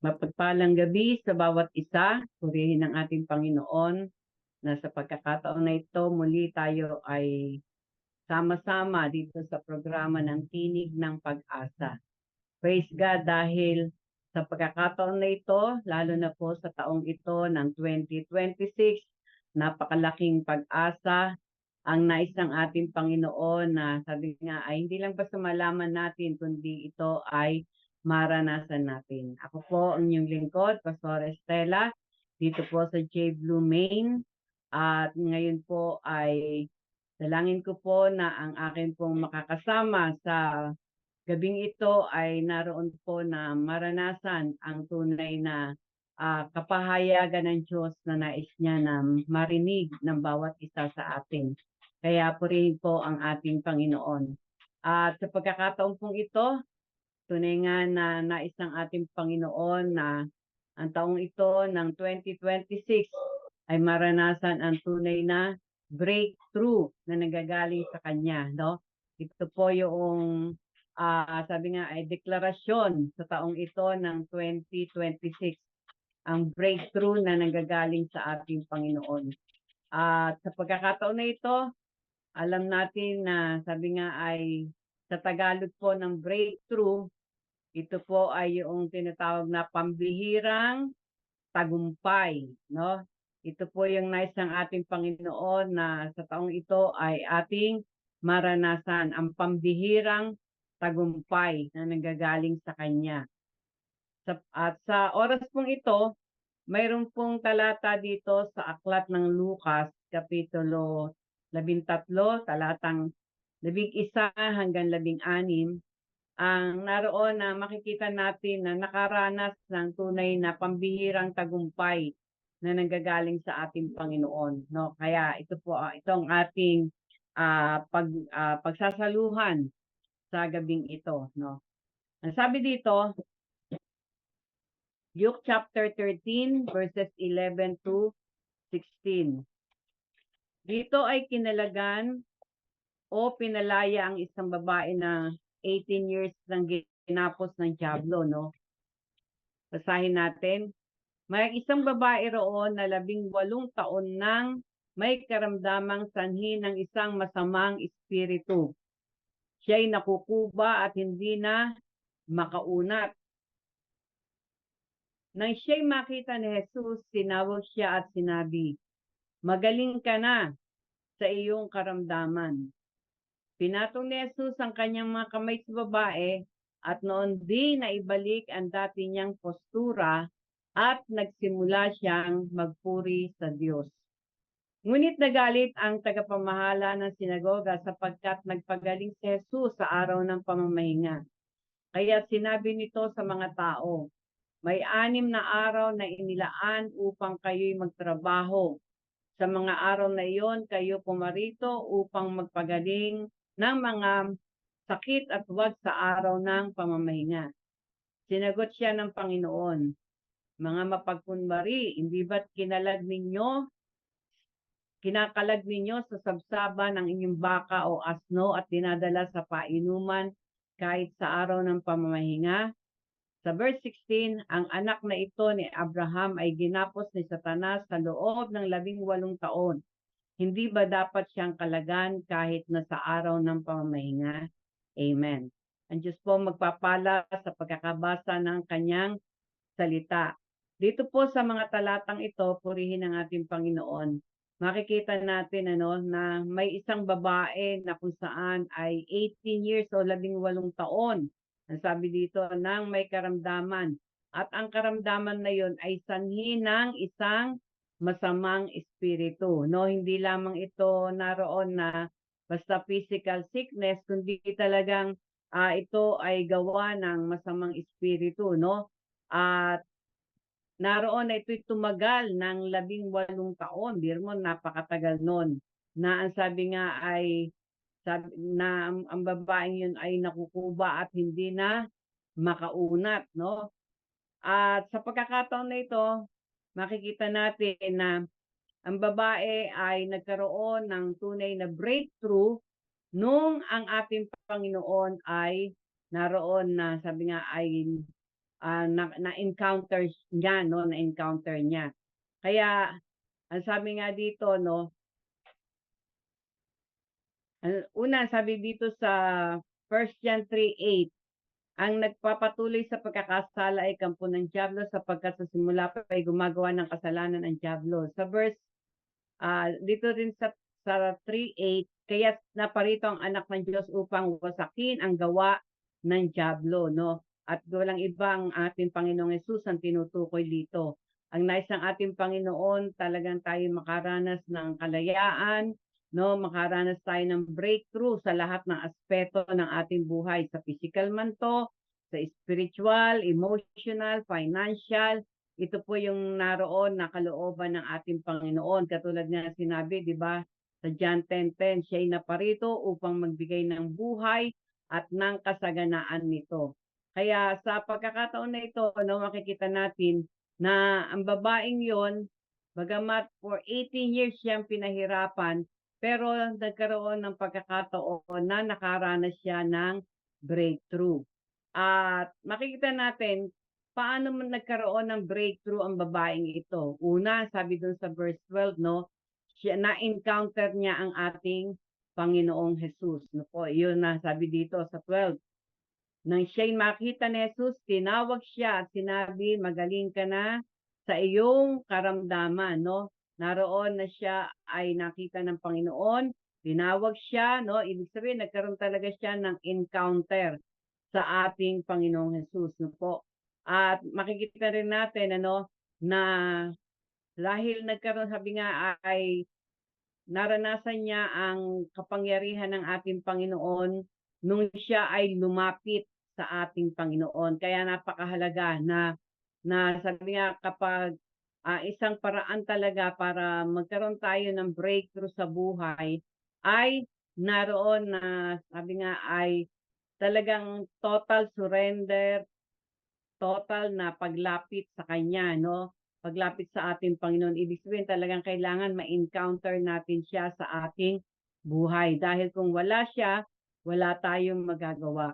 Mapagpalang gabi sa bawat isa, purihin ang ating Panginoon na sa pagkakataon na ito muli tayo ay sama-sama dito sa programa ng Tinig ng Pag-asa. Praise God dahil sa pagkakataon na ito, lalo na po sa taong ito ng 2026, napakalaking pag-asa ang nais ng ating Panginoon na sabi nga ay hindi lang basta malaman natin kundi ito ay maranasan natin. Ako po ang inyong lingkod, Pastor Estela, dito po sa J. Blue, Maine. At ngayon po ay dalangin ko po na ang akin pong makakasama sa gabing ito ay naroon po na maranasan ang tunay na kapahayagan ng Diyos na nais niya na marinig ng bawat isa sa atin. Kaya purihin po ang ating Panginoon. At sa pagkakataon pong ito, tunay nga na nais ng ating Panginoon na ang taong ito ng 2026 ay maranasan ang tunay na breakthrough na nagagaling sa Kanya. No? Ito po yung sabi nga ay deklarasyon sa taong ito ng 2026, ang breakthrough na nanggagaling sa ating Panginoon. At sa pagkakataon na ito, alam natin na sabi nga ay sa Tagalog po ng breakthrough, ito po ay yung tinatawag na pambihirang tagumpay, no? Ito po yung nais ng ating Panginoon na sa taong ito ay ating maranasan ang pambihirang tagumpay na nanggagaling sa Kanya. At sa oras pong ito, mayroon pong talata dito sa aklat ng Lucas, Kapitulo 13, talatang 11 hanggang 16, ang naroon na makikita natin na nakaranas ng tunay na pambihirang tagumpay na nanggagaling sa ating Panginoon. No? Kaya ito po, itong ating pagsasaluhan sa gabing ito. No? Ang sabi dito, Luke chapter 13, verses 11 to 16. Dito ay kinalagan o pinalaya ang isang babae na 18 years nang ginapos ng dyablo, no? Basahin natin. May isang babae roon na 18 taon nang may karamdamang sanhi ng isang masamang espiritu. Siya'y nakukuba at hindi na makaunat. Nang siya'y makita ni Jesus, tinawag siya at sinabi, "Magaling ka na sa iyong karamdaman." Pinatong ni Jesus ang kanyang mga kamay sa babae at noon din na ibalik ang dati niyang postura at nagsimula siyang magpuri sa Diyos. Ngunit nagalit ang tagapamahala ng sinagoga sapagkat nagpagaling si Jesus sa araw ng pamamahinga. Kaya sinabi nito sa mga tao, may 6 na araw na inilaan upang kayo'y magtrabaho. Sa mga araw na iyon, kayo pumarito upang magpagaling ng mga sakit at huwag sa araw ng pamamahinga. Sinagot siya ng Panginoon, mga mapagkunwari, hindi ba't kinakalag ninyo sa sabsaba ng inyong baka o asno at dinadala sa painuman kahit sa araw ng pamamahinga? Sa verse 16, ang anak na ito ni Abraham ay ginapos ni Satanas sa loob ng 18 taon. Hindi ba dapat siyang kalagan kahit na sa araw ng pamamahinga? Amen. Ang Diyos po magpapala sa pagkakabasa ng kanyang salita. Dito po sa mga talatang ito, purihin ang ating Panginoon. Makikita natin na may isang babae na kung saan ay 18 years o 18 taon. Ang sabi dito, nang may karamdaman. At ang karamdaman na yon ay sanhi ng isang masamang espiritu. No, hindi lamang ito naroon na basta physical sickness, kundi talagang ito ay gawa ng masamang espiritu, no? At naroon na ito'y tumagal ng 18 taon. Biro mo, napakatagal nun. Na ang sabi nga ay na ang babaeng yun ay nakukuba at hindi na makaunat, no? At sa pagkakataon na ito, makikita natin na ang babae ay nagkaroon ng tunay na breakthrough nung ang ating Panginoon ay naroon na sabi nga ay na-encounter niya, no? Na-encounter niya. Kaya, ang sabi nga dito, no? Una, sabi dito sa 1 John 3:8, ang nagpapatuloy sa pagkakasala ay kampo ng dyablo sapagkat sa simula pa ay gumagawa ng kasalanan ang dyablo. Sa verse, dito rin sa 3:8, kaya naparito ang anak ng Diyos upang wasakin ang gawa ng dyablo, no? At walang iba ang ating Panginoong Hesus ang tinutukoy dito. Ang nais ng ating Panginoon, talagang tayo makaranas ng kalayaan, no? Makaranas tayo ng breakthrough sa lahat ng aspeto ng ating buhay, sa physical man to, sa spiritual, emotional, financial. Ito po yung naroon na kalooban ng ating Panginoon. Katulad nga sinabi, di ba, sa John 10:10, siya'y naparito upang magbigay ng buhay at ng kasaganaan nito. Kaya sa pagkakataon na ito, no, makikita natin na ang babaeng yon, bagamat for 18 years siyang pinahirapan, pero nagkaroon ng pagkakataon na nakaranas siya ng breakthrough. At makikita natin paano man nagkaroon ng breakthrough ang babaeng ito. Una, sabi dun sa verse 12, no, siya na-encounter niya ang ating Panginoong Hesus. No po, yun na sabi dito sa 12. Nang siya'y makita ni Jesus, tinawag siya at sinabi, magaling ka na sa iyong karamdaman, no? Naroon na siya ay nakita ng Panginoon, tinawag siya, no? Ibig sabihin, nagkaroon talaga siya ng encounter sa ating Panginoong Jesus, no po. At makikita rin natin, ano, na dahil nagkaroon, sabi nga ay naranasan niya ang kapangyarihan ng ating Panginoon nung siya ay lumapit sa ating Panginoon. Kaya napakahalaga na sabi nga kapag isang paraan talaga para magkaroon tayo ng breakthrough sa buhay ay naroon na sabi nga ay talagang total surrender, total na paglapit sa Kanya, no? Paglapit sa ating Panginoon. Ibig sabihin talagang kailangan ma-encounter natin siya sa ating buhay. Dahil kung wala siya, wala tayong magagawa.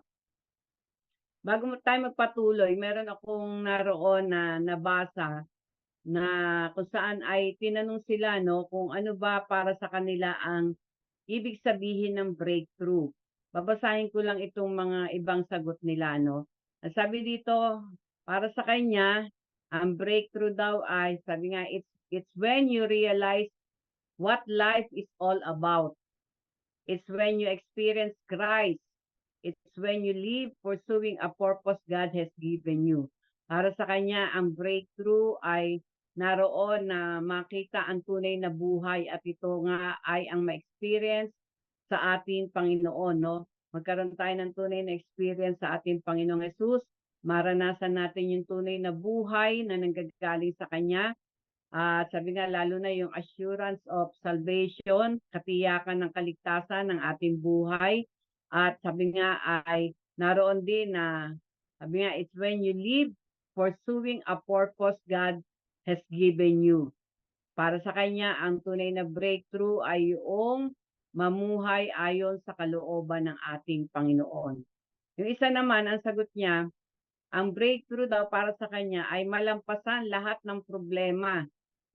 Bago tayo magpatuloy, meron akong naroon na nabasa na kung saan ay tinanong sila, no, kung ano ba para sa kanila ang ibig sabihin ng breakthrough. Babasahin ko lang itong mga ibang sagot nila, no. Sabi dito, para sa kanya, ang breakthrough daw ay, sabi nga, it's when you realize what life is all about. It's when you experience Christ. It's when you live pursuing a purpose God has given you. Para sa kanya, ang breakthrough ay naroon na makita ang tunay na buhay at ito nga ay ang ma-experience sa ating Panginoon, no? Magkaroon tayo ng tunay na experience sa ating Panginoong Hesus, maranasan natin yung tunay na buhay na nanggagaling sa Kanya. Sabi nga, lalo na yung assurance of salvation, katiyakan ng kaligtasan ng ating buhay. At sabi nga ay naroon din na, sabi nga, it's when you live pursuing a purpose God has given you. Para sa kanya, ang tunay na breakthrough ay yung mamuhay ayon sa kalooban ng ating Panginoon. Yung isa naman, ang sagot niya, ang breakthrough daw para sa kanya ay malampasan lahat ng problema.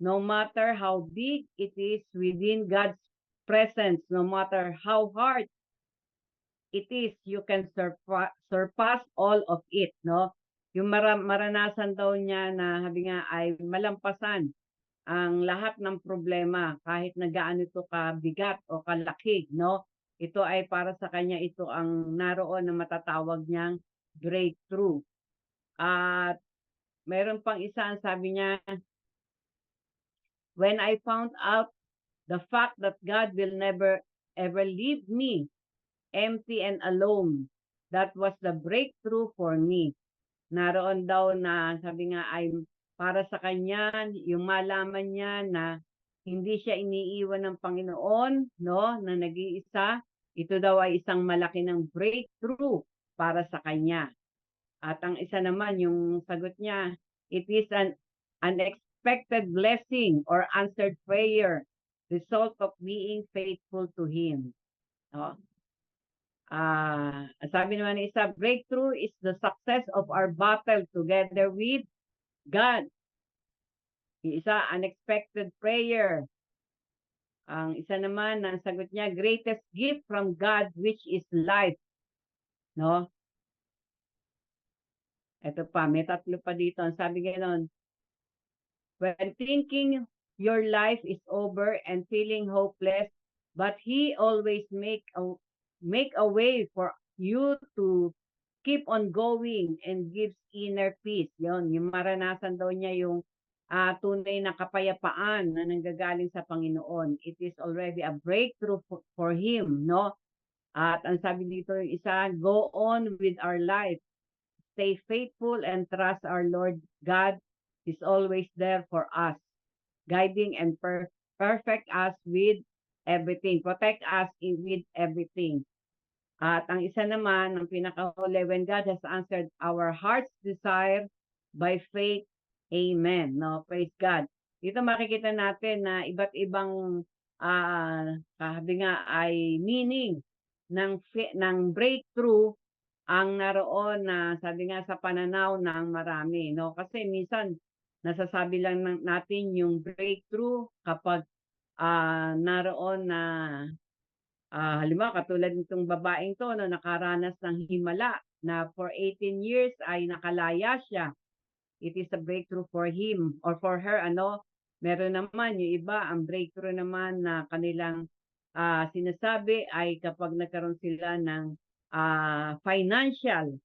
No matter how big it is within God's presence, no matter how hard it is, you can surpass all of it, no? Yung maranasan daw niya na sabi nga ay malampasan ang lahat ng problema kahit na gaano ito kabigat o kalaki, no? Ito ay para sa kanya, ito ang naroon na matatawag niyang breakthrough. At meron pang isa, ang sabi niya, when I found out the fact that God will never ever leave me empty and alone, that was the breakthrough for me. Naroon daw na sabi nga ay para sa kanya, yung malaman niya na hindi siya iniiwan ng Panginoon, no, na nag-iisa, ito daw ay isang malaki ng breakthrough para sa kanya. At ang isa naman, yung sagot niya, it is an unexpected blessing or answered prayer, result of being faithful to Him. No? Sabi naman ng isa, breakthrough is the success of our battle together with God. Yung isa, unexpected prayer. Ang isa naman, ang sagot niya, greatest gift from God, which is life. No? Ito pa, may tatlo pa dito. Ang sabi gano'n, when thinking your life is over and feeling hopeless, but He always make a way for you to keep on going and gives inner peace. Yon, yung maranasan daw niya yung tunay na kapayapaan na nanggagaling sa Panginoon. It is already a breakthrough for him, no? At ang sabi dito yung isa, go on with our life. Stay faithful and trust our Lord God is always there for us, guiding and perfect us with everything. Protect us with everything. At ang isa naman, ang pinakahuli, when God has answered our heart's desire by faith, amen. No, praise God. Dito makikita natin na iba't ibang sabi nga ay meaning ng breakthrough ang naroon na sabi nga sa pananaw ng marami, no? Kasi minsan nasasabi lang natin yung breakthrough kapag naroon na halimbawa katulad nitong babaeng to no, nakaranas ng himala na for 18 years ay nakalaya siya. It is a breakthrough for him or for her. Ano, meron naman yung iba, ang breakthrough naman na kanilang sinasabi ay kapag nagkaroon sila ng financial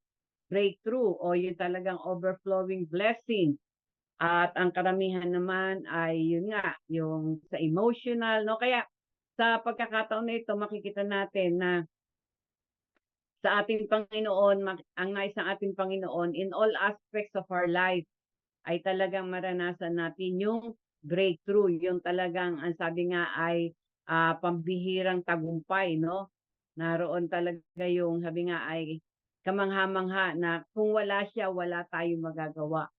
breakthrough o yung talagang overflowing blessing. At ang karamihan naman ay yun nga, yung sa emotional, no? Kaya sa pagkakataon na ito, makikita natin na sa ating Panginoon, ang nais ng ating Panginoon, in all aspects of our life, ay talagang maranasan natin yung breakthrough, yung talagang, ang sabi nga ay pambihirang tagumpay, no? Naroon talaga yung, sabi nga ay kamangha-mangha na kung wala siya, wala tayong magagawa.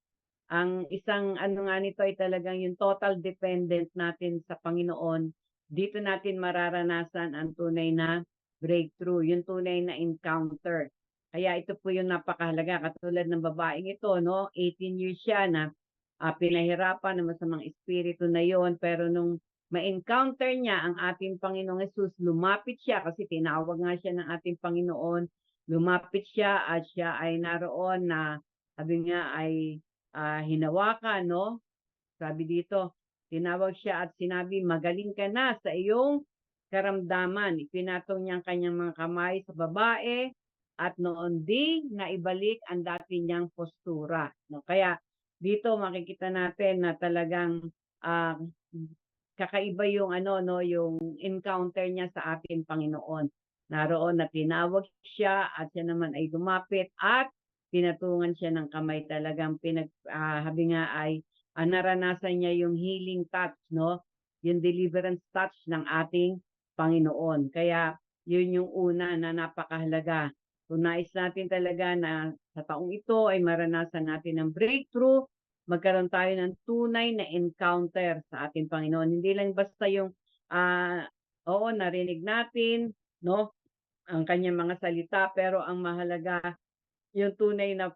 Ang isang ano nga nito ay talagang yung total dependent natin sa Panginoon. Dito natin mararanasan ang tunay na breakthrough, yung tunay na encounter. Kaya ito po yung napakahalaga. Katulad ng babaeng ito, no? 18 years siya na pinahirapan ng masamang espiritu na yon. Pero nung ma-encounter niya ang ating Panginoong Yesus, lumapit siya kasi tinawag nga siya ng ating Panginoon. Lumapit siya at siya ay naroon na sabi nga ay hinawakan, no? Sabi dito, tinawag siya at sinabi, magaling ka na sa iyong karamdaman. Ipinatong niya ang kanyang mga kamay sa babae at noon din na ibalik ang dati niyang postura. No? Kaya dito makikita natin na talagang kakaiba yung ano no yung encounter niya sa ating Panginoon. Naroon na tinawag siya at siya naman ay lumapit at pinatungan siya ng kamay, talagang habi nga ay naranasan niya yung healing touch, no? Yung deliverance touch ng ating Panginoon. Kaya yun yung una na napakahalaga. Kung nais natin talaga na sa taong ito ay maranasan natin ng breakthrough, magkaroon tayo ng tunay na encounter sa ating Panginoon. Hindi lang basta yung oo, narinig natin, no? Ang kanyang mga salita, pero ang mahalaga yung tunay na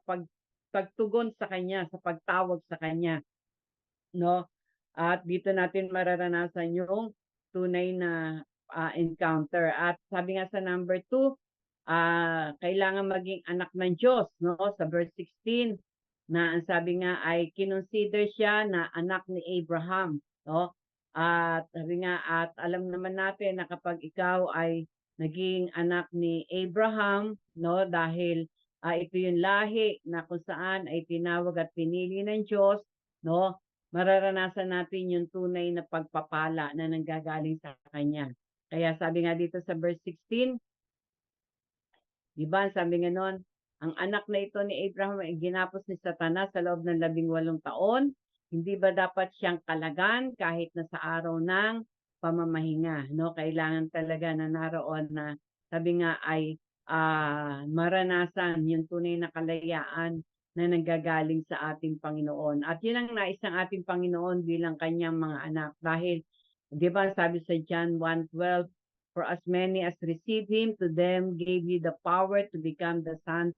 pagtugon sa kanya, sa pagtawag sa kanya, no? At dito natin mararanasan yung tunay na encounter. At sabi nga sa number 2, kailangan maging anak ng Diyos, no? Sa verse 16, na ang sabi nga ay kinonsider siya na anak ni Abraham, no? At sabi nga, at alam naman natin na kapag ikaw ay naging anak ni Abraham, no? Dahil ito yung lahi na kung saan ay tinawag at pinili ng Diyos, no? Mararanasan natin yung tunay na pagpapala na nanggagaling sa Kanya. Kaya sabi nga dito sa verse 16, di ba, sabi nga nun, ang anak na ito ni Abraham ay ginapos ni Satanas sa loob ng 18 taon. Hindi ba dapat siyang kalagan kahit na sa araw ng pamamahinga? No? Kailangan talaga na naroon na sabi nga ay maranasan yung tunay na kalayaan na nanggagaling sa ating Panginoon. At yun ang nais ng ating Panginoon bilang kanyang mga anak. Dahil, di ba sabi sa John 1:12, For as many as receive him, to them gave you the power to become the sons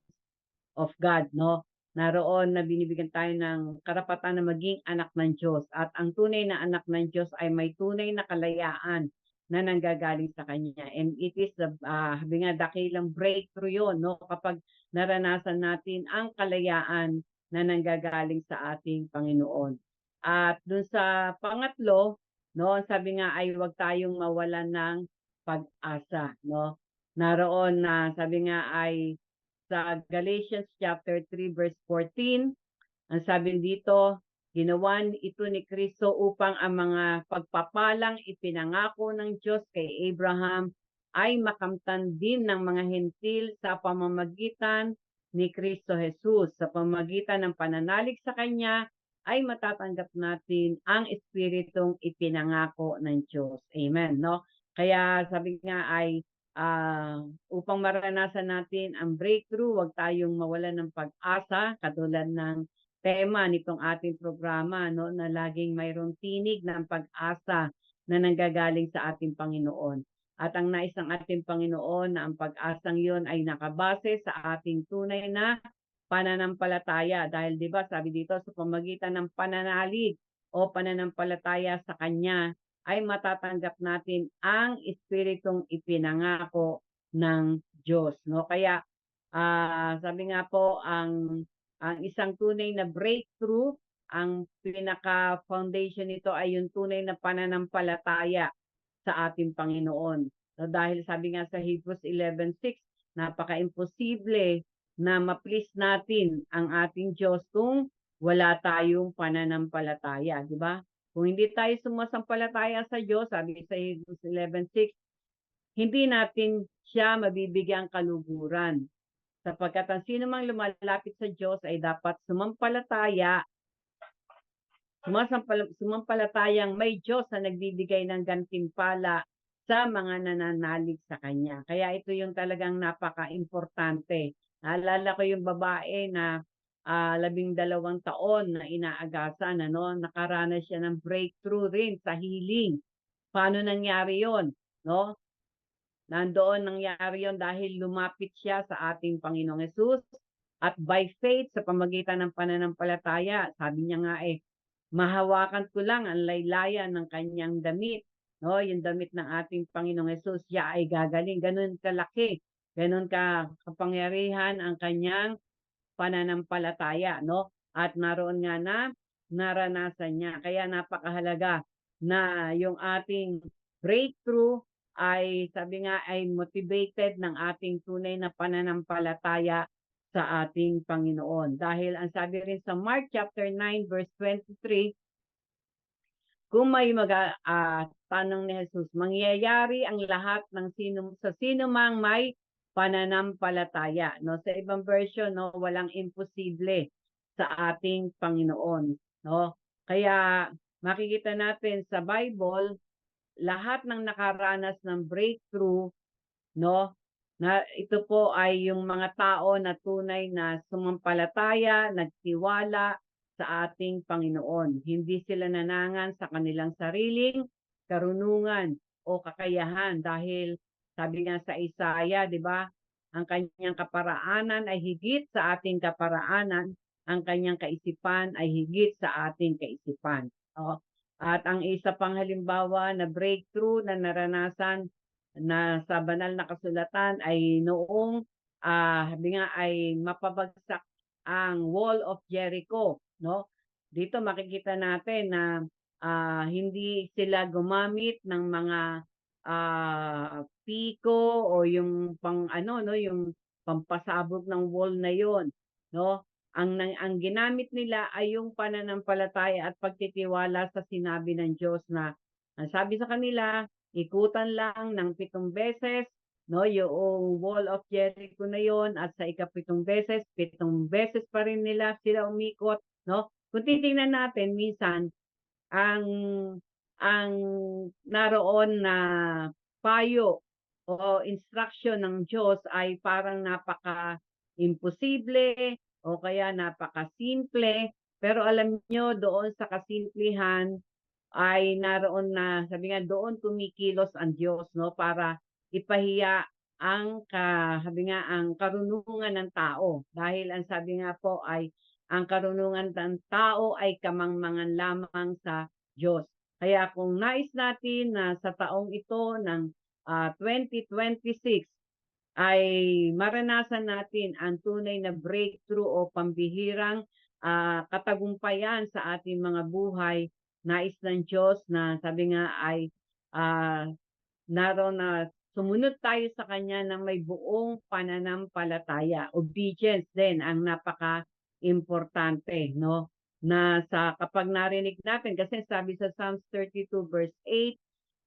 of God, no? Naroon na binibigyan tayo ng karapatan na maging anak ng Diyos. At ang tunay na anak ng Diyos ay may tunay na kalayaan na nanggagaling sa Kanya. And it is the, sabi nga, dakilang breakthrough yun, no? Kapag naranasan natin ang kalayaan na nanggagaling sa ating Panginoon. At dun sa pangatlo, no, sabi nga ay huwag tayong mawalan ng pag-asa, no? Naroon na sabi nga ay sa Galatians chapter 3 verse 14, ang sabi dito, ginawan ito ni Kristo upang ang mga pagpapalang ipinangako ng Diyos kay Abraham ay makamtan din ng mga hentil sa pamamagitan ni Kristo Jesus. Sa pamamagitan ng pananalig sa Kanya, ay matatanggap natin ang Espiritong ipinangako ng Diyos. Amen. No? Kaya sabi nga ay upang maranasan natin ang breakthrough, huwag tayong mawalan ng pag-asa, katulad ng tema nitong ating programa, no, na laging mayroong tinig ng pag-asa na nanggagaling sa ating Panginoon. At ang nais ng ating Panginoon na ang pag-asang yon ay nakabase sa ating tunay na pananampalataya. Dahil 'di ba sabi dito sa pamamagitan ng pananalig o pananampalataya sa Kanya, ay matatanggap natin ang Espiritong ipinangako ng Diyos. No? Kaya sabi nga po, ang isang tunay na breakthrough, ang pinaka-foundation nito ay yung tunay na pananampalataya sa ating Panginoon. No? Dahil sabi nga sa Hebrews 11:6, napaka-imposible na ma-please natin ang ating Diyos kung wala tayong pananampalataya. Di ba? Kung hindi tayo sumasampalataya sa Diyos, sabi sa Hebrews 11:6, hindi natin siya mabibigyang kaluguran. Sapagkat ang sino mang lumalapit sa Diyos ay dapat sumampalatayang may Diyos na nagbibigay ng gantimpala sa mga nananalig sa Kanya. Kaya ito yung talagang napaka-importante. Naalala ko yung babae na 12 taon na inaagasan, nakaranas siya ng breakthrough rin sa healing. Paano nangyari yon? No? Nandoon nangyari yon dahil lumapit siya sa ating Panginoong Hesus at by faith sa pamagitan ng pananampalataya, sabi niya nga mahawakan ko lang ang laylayan ng kanyang damit, no? Yung damit ng ating Panginoong Hesus, siya ay gagaling. Ganun kalaki, ganun kapangyarihan ang kanyang pananampalataya, no? At naroon nga na naranasan niya. Kaya napakahalaga na yung ating breakthrough ay sabi nga ay motivated ng ating tunay na pananampalataya sa ating Panginoon. Dahil ang sabi rin sa Mark chapter 9 verse 23, kung may tanong ni Jesus, mangyayari ang lahat ng sino mang may pananampalataya. No? Sa ibang version, no, walang imposible sa ating Panginoon. No? Kaya makikita natin sa Bible, lahat ng nakaranas ng breakthrough, no, na ito po ay yung mga tao na tunay na sumampalataya, nagtiwala sa ating Panginoon. Hindi sila nanangan sa kanilang sariling karunungan o kakayahan dahil sabi nga sa Isaiah, di ba, ang kanyang kaparaanan ay higit sa ating kaparaanan, ang kanyang kaisipan ay higit sa ating kaisipan. At ang isa pang halimbawa na breakthrough na naranasan na sa banal na kasulatan ay noong sabi nga ay mapabagsak ang Wall of Jericho, no? Dito makikita natin na hindi sila gumamit ng mga piko o yung yung pampasabog ng wall na yon, no? Ang ginamit nila ay yung pananampalataya at pagtitiwala sa sinabi ng Diyos na ang sabi sa kanila, ikutan lang ng 7 beses, no, yung Wall of Jericho na yon, at sa ika-7 beses, 7 beses pa rin nila sila umikot, no? Kung titingnan natin minsan ang naroon na payo o instruction ng Diyos ay parang napaka-imposible o kaya napaka-simple, pero alam nyo doon sa kasimplihan ay naroon na, sabi nga doon kumikilos ang Diyos, no, para ipahiya sabi nga, ang karunungan ng tao. Dahil ang sabi nga po ay ang karunungan ng tao ay kamangmangan lamang sa Diyos. Kaya kung nais natin na sa taong ito ng 2026 ay maranasan natin ang tunay na breakthrough o pambihirang katagumpayan sa ating mga buhay, nais ng Diyos na sabi nga ay ah, naroon na sumunod tayo sa Kanya ng may buong pananampalataya. Obedience din ang napaka-importante, no? Na kapag narinig natin, kasi sabi sa Psalms 32 verse 8,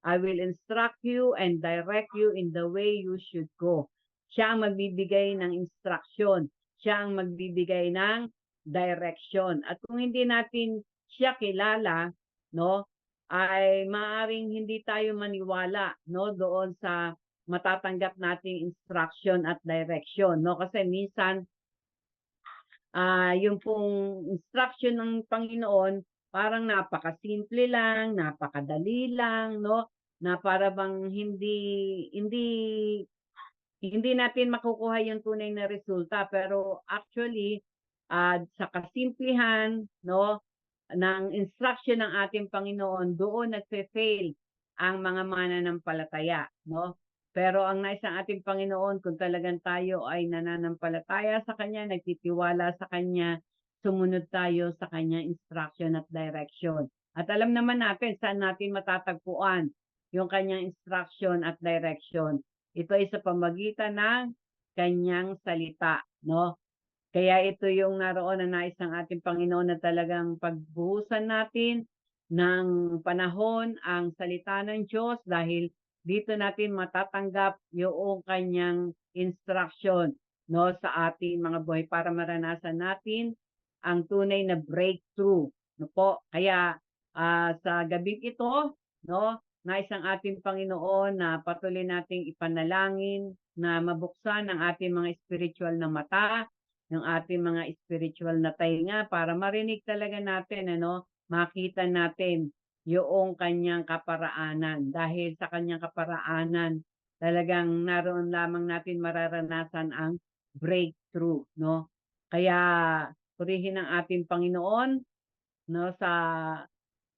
I will instruct you and direct you in the way you should go. Siya ang magbibigay ng instruction. Siya ang magbibigay ng direction. At kung hindi natin siya kilala, no, ay maaring hindi tayo maniwala, no, doon sa matatanggap nating instruction at direction, no, kasi minsan yung pong instruction ng Panginoon parang napakasimple lang, napakadali lang, no, na para bang hindi hindi natin makukuha yung tunay na resulta, pero actually sa kasimplihan, no, ng instruction ng ating Panginoon, doon nagfe-fail ang mga mananampalataya, no? Pero ang nais ng ating Panginoon, kung talagang tayo ay nananampalataya sa Kanya, nagtitiwala sa Kanya, sumunod tayo sa Kanyang instruction at direction. At alam naman natin saan natin matatagpuan yung Kanyang instruction at direction. Ito ay sa pamagitan ng Kanyang salita, no? Kaya ito yung naroon na nais ng ating Panginoon na talagang pagbuhusan natin ng panahon ang salita ng Diyos dahil dito natin matatanggap yung kanyang instruction, no, sa ating mga buhay para maranasan natin ang tunay na breakthrough, no po. Kaya sa gabing ito, no, nais ang ating Panginoon na patuloy nating ipanalangin na mabuksan ang ating mga spiritual na mata, ng ating mga spiritual na tainga para marinig talaga natin, makita natin yung kanyang kaparaanan. Dahil sa kanyang kaparaanan, talagang naroon lamang natin mararanasan ang breakthrough, no? Kaya purihin ang ating Panginoon, no, sa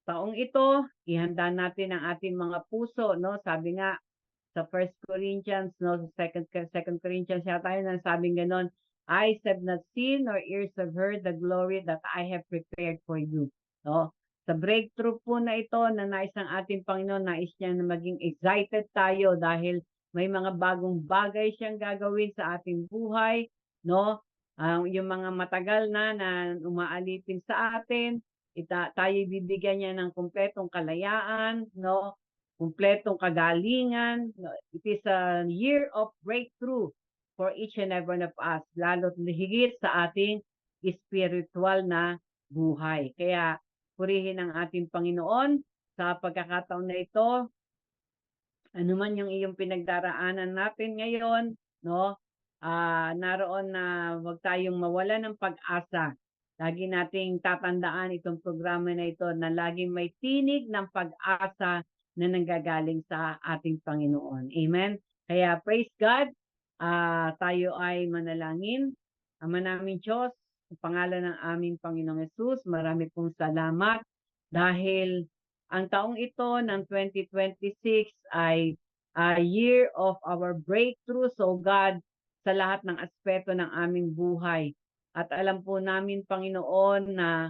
taong ito, ihanda natin ang ating mga puso, no? Sabi nga sa 1 Corinthians, no, second Corinthians yata yun, ang sabing ganon, eyes have not seen or ears have heard the glory that I have prepared for you. No? Sa breakthrough po na ito, na nais ng ating Panginoon, nais niya na maging excited tayo dahil may mga bagong bagay siyang gagawin sa ating buhay, no? Yung mga matagal na umaalipin sa atin, tayo bibigyan niya ng kumpletong kalayaan, no? Kumpletong kagalingan. It is a year of breakthrough for each and every one of us, lalo't higit sa ating spiritual na buhay. Kaya purihin ang ating Panginoon sa pagkakataon na ito. Ano man yung iyong pinagdaraanan natin ngayon, no? Naroon na wag tayong mawala ng pag-asa. Lagi nating tatandaan itong programa na ito na laging may tinig ng pag-asa na nanggagaling sa ating Panginoon. Amen? Kaya praise God, tayo ay manalangin. Ama namin Diyos, sa pangalan ng aming Panginoong Yesus, marami pong salamat dahil ang taong ito ng 2026 ay a year of our breakthrough. So God, sa lahat ng aspeto ng aming buhay. At alam po namin, Panginoon, na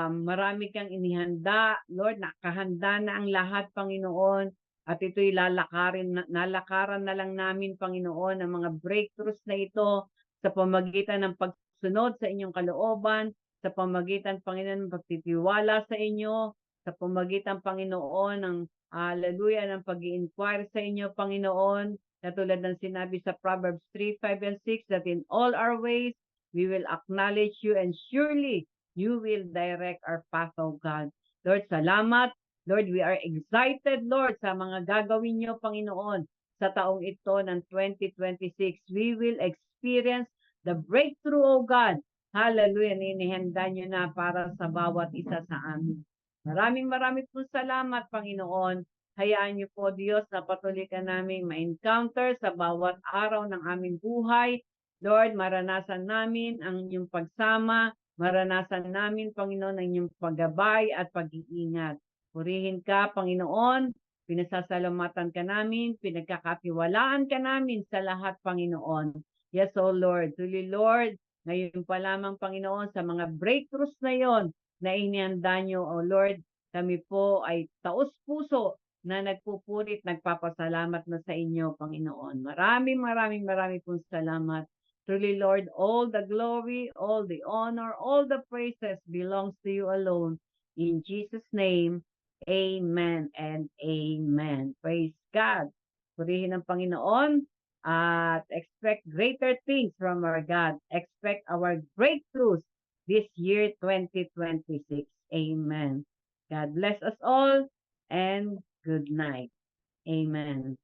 marami kang inihanda. Lord, nakahanda na ang lahat, Panginoon. At ito'y nalakaran na lang namin, Panginoon, ang mga breakthroughs na ito sa pamagitan ng pagsunod sa inyong kalooban, sa pamagitan, Panginoon, ng pagtitiwala sa inyo, sa pamagitan, Panginoon, ng hallelujah, ng pag-i-inquire sa inyo, Panginoon, katulad ng sinabi sa Proverbs 3, 5, and 6, that in all our ways, we will acknowledge you and surely you will direct our path, O God. Lord, salamat. Lord, we are excited, Lord, sa mga gagawin niyo, Panginoon, sa taong ito ng 2026. We will experience the breakthrough, O God. Hallelujah, ninihanda niyo na para sa bawat isa sa amin. Maraming po salamat, Panginoon. Hayaan niyo po, Diyos, na patuloy ka namin ma-encounter sa bawat araw ng aming buhay. Lord, maranasan namin ang inyong pagsama, maranasan namin, Panginoon, ang inyong paggabay at pag-iingat. Purihin ka, Panginoon, pinasasalamatan ka namin, pinagkakatiwalaan ka namin sa lahat, Panginoon. Yes, oh Lord. Truly, Lord, ngayon pa lamang, Panginoon, sa mga breakthroughs na yon na inihanda nyo, oh Lord, kami po ay taos-puso na nagpupurit, nagpapasalamat na sa inyo, Panginoon. Maraming, maraming, maraming pong salamat. Truly, Lord, all the glory, all the honor, all the praises belongs to you alone. In Jesus' name, amen and amen. Praise God. Purihin ang Panginoon at expect greater things from our God. Expect our breakthroughs this year 2026. Amen. God bless us all and good night. Amen.